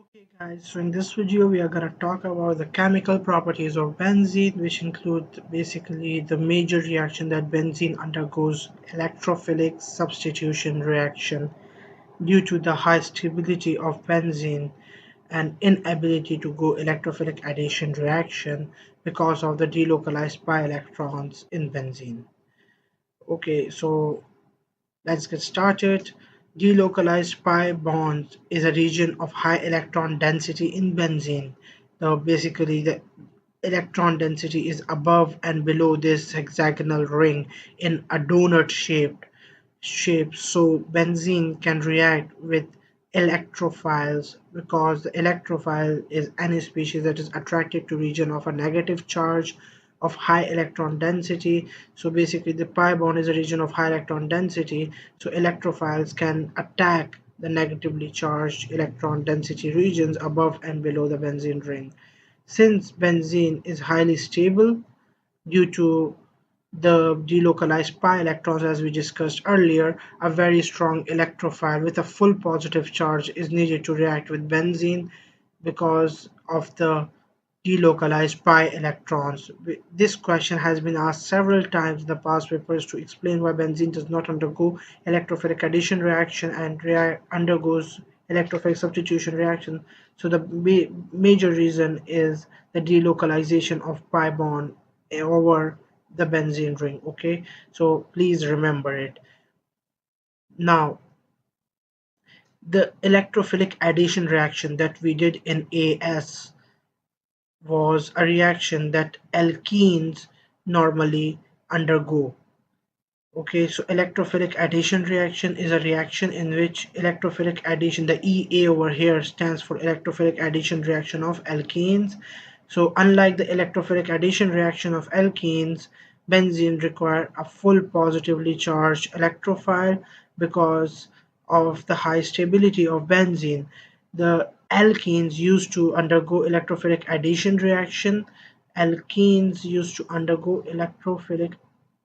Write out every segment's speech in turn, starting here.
Okay guys, so in this video we are going to talk about the chemical properties of benzene, which include basically the major reaction that benzene undergoes: electrophilic substitution reaction. Due to the high stability of benzene and inability to go electrophilic addition reaction because of the delocalized pi electrons in benzene. Okay, so let's get started. Delocalized pi bond is a region of high electron density in benzene. So basically the electron density is above and below this hexagonal ring in a donut shape, so benzene can react with electrophiles because the electrophile is any species that is attracted to region of a negative charge of high electron density. So basically the pi bond is a region of high electron density, so electrophiles can attack the negatively charged electron density regions above and below the benzene ring. Since benzene is highly stable due to the delocalized pi electrons, as we discussed earlier, a very strong electrophile with a full positive charge is needed to react with benzene because of the delocalized pi electrons. This question has been asked several times in the past papers to explain why benzene does not undergo electrophilic addition reaction and undergoes electrophilic substitution reaction. So the major reason is the delocalization of pi bond over the benzene ring. Okay, so please remember it. Now, the electrophilic addition reaction that we did in AS was a reaction that alkenes normally undergo. Okay, so electrophilic addition reaction is a reaction in which electrophilic addition, the EA over here stands for electrophilic addition reaction of alkenes. So unlike the electrophilic addition reaction of alkenes, benzene require a full positively charged electrophile because of the high stability of benzene. The alkenes used to undergo electrophilic addition reaction. Alkenes used to undergo electrophilic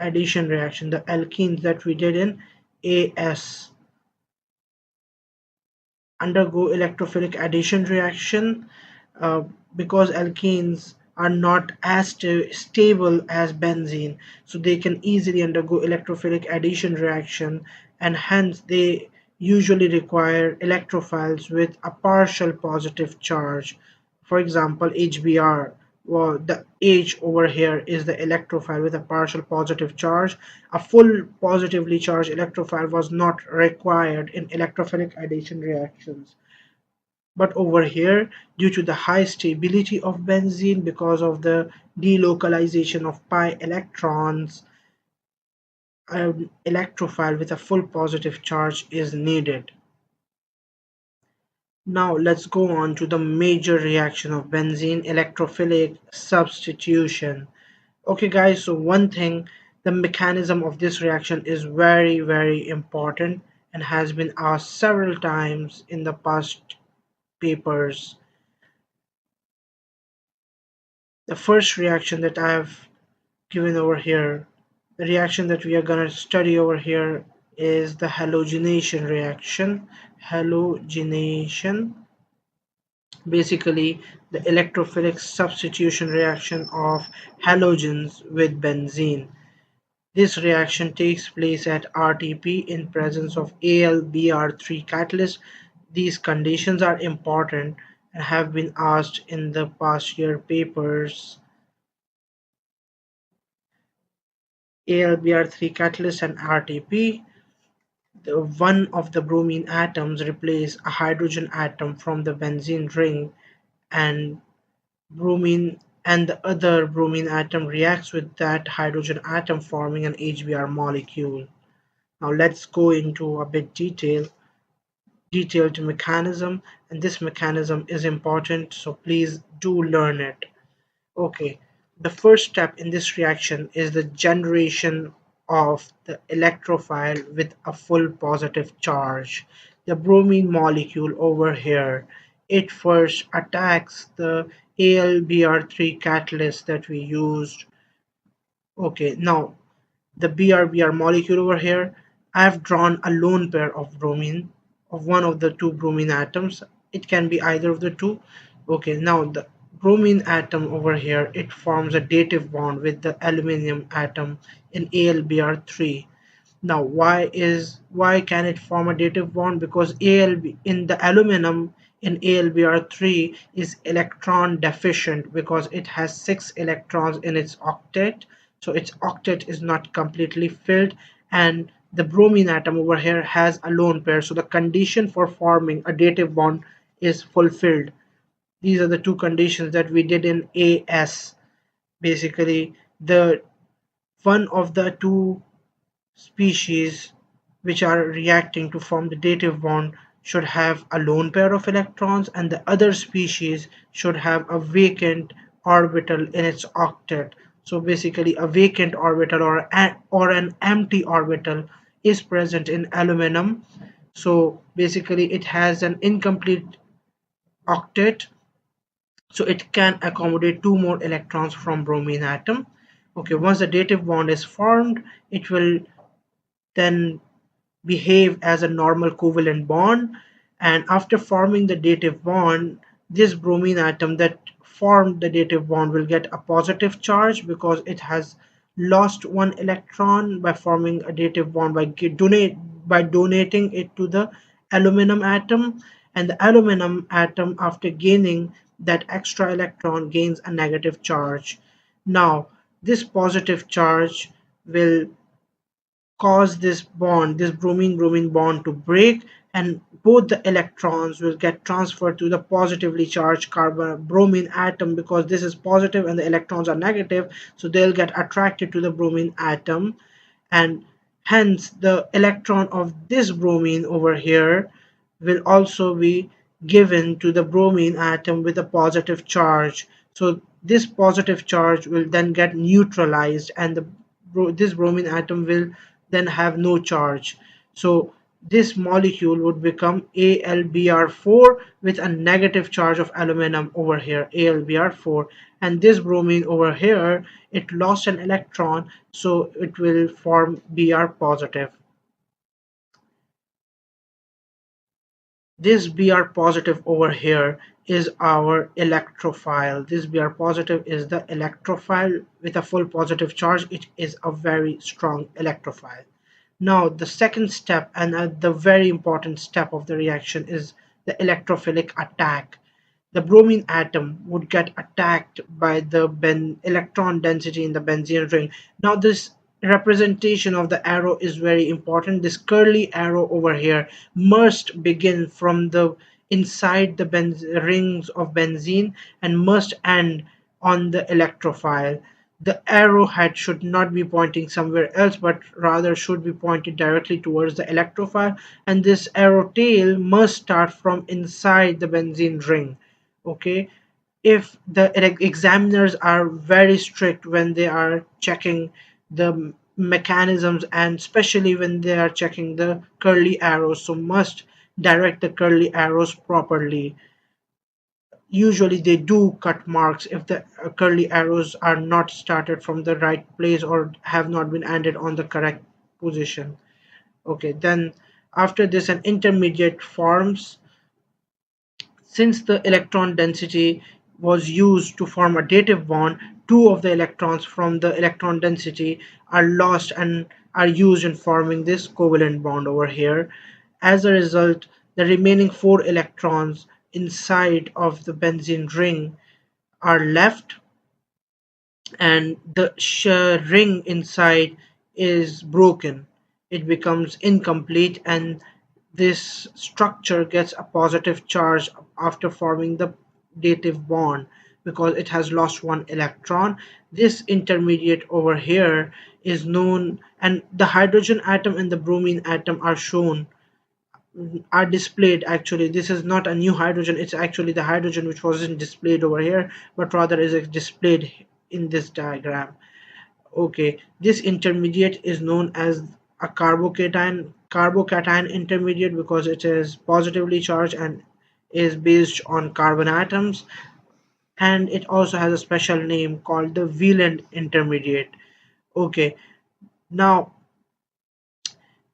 addition reaction. The alkenes that we did in AS undergo electrophilic addition reaction because alkenes are not as stable as benzene, so they can easily undergo electrophilic addition reaction, and hence they usually require electrophiles with a partial positive charge. For example, HBr, well, the H over here is the electrophile with a partial positive charge. A full positively charged electrophile was not required in electrophilic addition reactions. But over here, due to the high stability of benzene because of the delocalization of pi electrons, an electrophile with a full positive charge is needed. Now let's go on to the major reaction of benzene: electrophilic substitution. Okay guys, so one thing, the mechanism of this reaction is very important and has been asked several times in the past papers. The first reaction that I have given over here, the reaction that we are going to study over here, is the halogenation reaction. Halogenation, basically the electrophilic substitution reaction of halogens with benzene. This reaction takes place at RTP in presence of AlBr3 catalyst. These conditions are important and have been asked in the past year papers. AlBr3 catalyst and RTP, one of the bromine atoms replaces a hydrogen atom from the benzene ring, and bromine and the other bromine atom reacts with that hydrogen atom, forming an HBr molecule. Now let's go into a bit detailed mechanism, and this mechanism is important, so please do learn it. Okay, the first step in this reaction is the generation of the electrophile with a full positive charge. The bromine molecule over here, it first attacks the AlBr3 catalyst that we used. Okay, now the BR molecule over here, I have drawn a lone pair of bromine, of one of the two bromine atoms. it can be either of the two. Okay, now the bromine atom over here, it forms a dative bond with the aluminum atom in AlBr3. Now, why can it form a dative bond? Because Alb in the aluminum in AlBr3 is electron deficient because it has 6 electrons in its octet, so its octet is not completely filled, and the bromine atom over here has a lone pair, so the condition for forming a dative bond is fulfilled. These are the two conditions that we did in AS. Basically, the one of the two species which are reacting to form the dative bond should have a lone pair of electrons, and the other species should have a vacant orbital in its octet. So basically a vacant orbital or an empty orbital is present in aluminum. So basically it has an incomplete octet, so it can accommodate two more electrons from bromine atom. Okay, once the dative bond is formed, it will then behave as a normal covalent bond, and after forming the dative bond, this bromine atom that formed the dative bond will get a positive charge because it has lost one electron by forming a dative bond by donating it to the aluminum atom, and the aluminum atom, after gaining that extra electron, gains a negative charge. Now this positive charge will cause this bromine bond to break, and both the electrons will get transferred to the positively charged carbon bromine atom, because this is positive and the electrons are negative, so they'll get attracted to the bromine atom, and hence the electron of this bromine over here will also be given to the bromine atom with a positive charge. So this positive charge will then get neutralized, and this bromine atom will then have no charge. So this molecule would become AlBr4 with a negative charge of aluminum over here, AlBr4, and this bromine over here, it lost an electron, so it will form Br positive. This Br positive over here is our electrophile. This Br positive is the electrophile with a full positive charge. It is a very strong electrophile. Now the second step, and the very important step of the reaction, is the electrophilic attack. The bromine atom would get attacked by the electron density in the benzene ring. Now this representation of the arrow is very important. This curly arrow over here must begin from the inside the rings of benzene and must end on the electrophile. The arrowhead should not be pointing somewhere else, but rather should be pointed directly towards the electrophile, and this arrow tail must start from inside the benzene ring. Okay, if the examiners are very strict when they are checking the mechanisms, and especially when they are checking the curly arrows, so must direct the curly arrows properly. Usually they do cut marks if the curly arrows are not started from the right place or have not been ended on the correct position. Okay, then after this an intermediate forms. Since the electron density was used to form a dative bond, two of the electrons from the electron density are lost and are used in forming this covalent bond over here. As a result, the remaining four electrons inside of the benzene ring are left, and the ring inside is broken. It becomes incomplete, and this structure gets a positive charge after forming the dative bond because it has lost one electron. This intermediate over here is known, and the hydrogen atom and the bromine atom are shown, are displayed. Actually, this is not a new hydrogen, it's actually the hydrogen which wasn't displayed over here but rather is displayed in this diagram. Okay, this intermediate is known as a carbocation intermediate because it is positively charged and is based on carbon atoms, and it also has a special name called the valent intermediate. Okay, now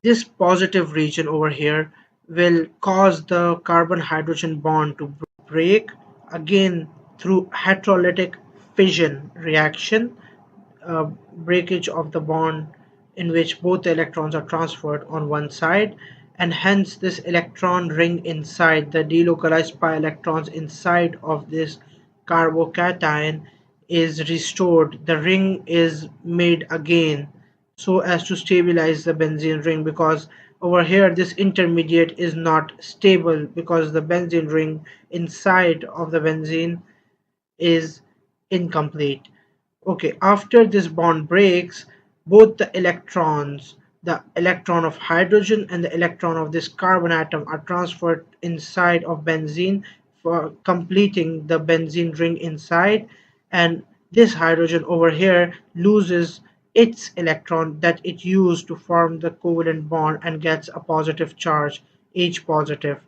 this positive region over here will cause the carbon hydrogen bond to break again through heterolytic fission reaction, breakage of the bond in which both electrons are transferred on one side, and hence this electron ring inside the delocalized pi electrons inside of this carbocation is restored. The ring is made again so as to stabilize the benzene ring, because over here this intermediate is not stable because the benzene ring inside of the benzene is incomplete. Okay, after this bond breaks, both the electrons, the electron of hydrogen and the electron of this carbon atom, are transferred inside of benzene for completing the benzene ring inside, and this hydrogen over here loses its electron that it used to form the covalent bond and gets a positive charge, H positive,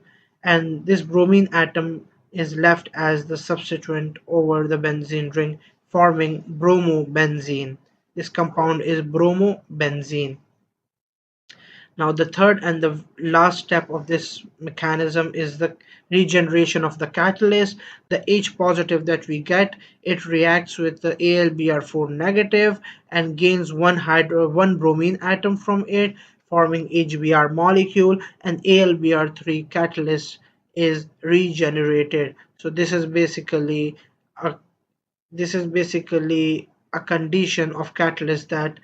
and this bromine atom is left as the substituent over the benzene ring, forming bromobenzene. This compound is bromobenzene. Now the third and the last step of this mechanism is the regeneration of the catalyst. The H positive that we get, it reacts with the AlBr4 negative and gains one bromine atom from it, forming HBr molecule, and AlBr3 catalyst is regenerated. So this is basically a condition of catalyst that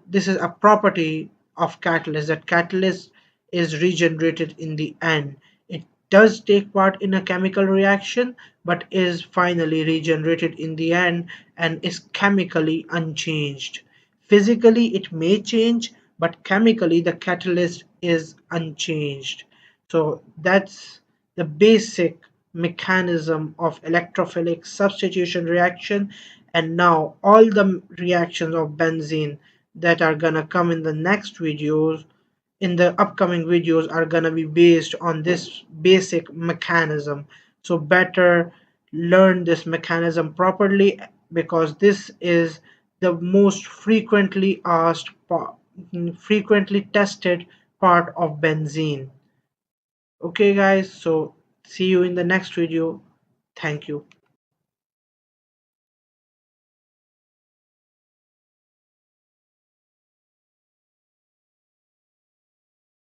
this is a property of catalyst, that catalyst is regenerated in the end. It does take part in a chemical reaction but is finally regenerated in the end and is chemically unchanged. Physically it may change, but chemically the catalyst is unchanged. So that's the basic mechanism of electrophilic substitution reaction. And now all the reactions of benzene that are gonna come in the next videos, in the upcoming videos, are gonna be based on this basic mechanism. So better learn this mechanism properly, because this is the most frequently asked frequently tested part of benzene. Okay guys, so see you in the next video. Thank you.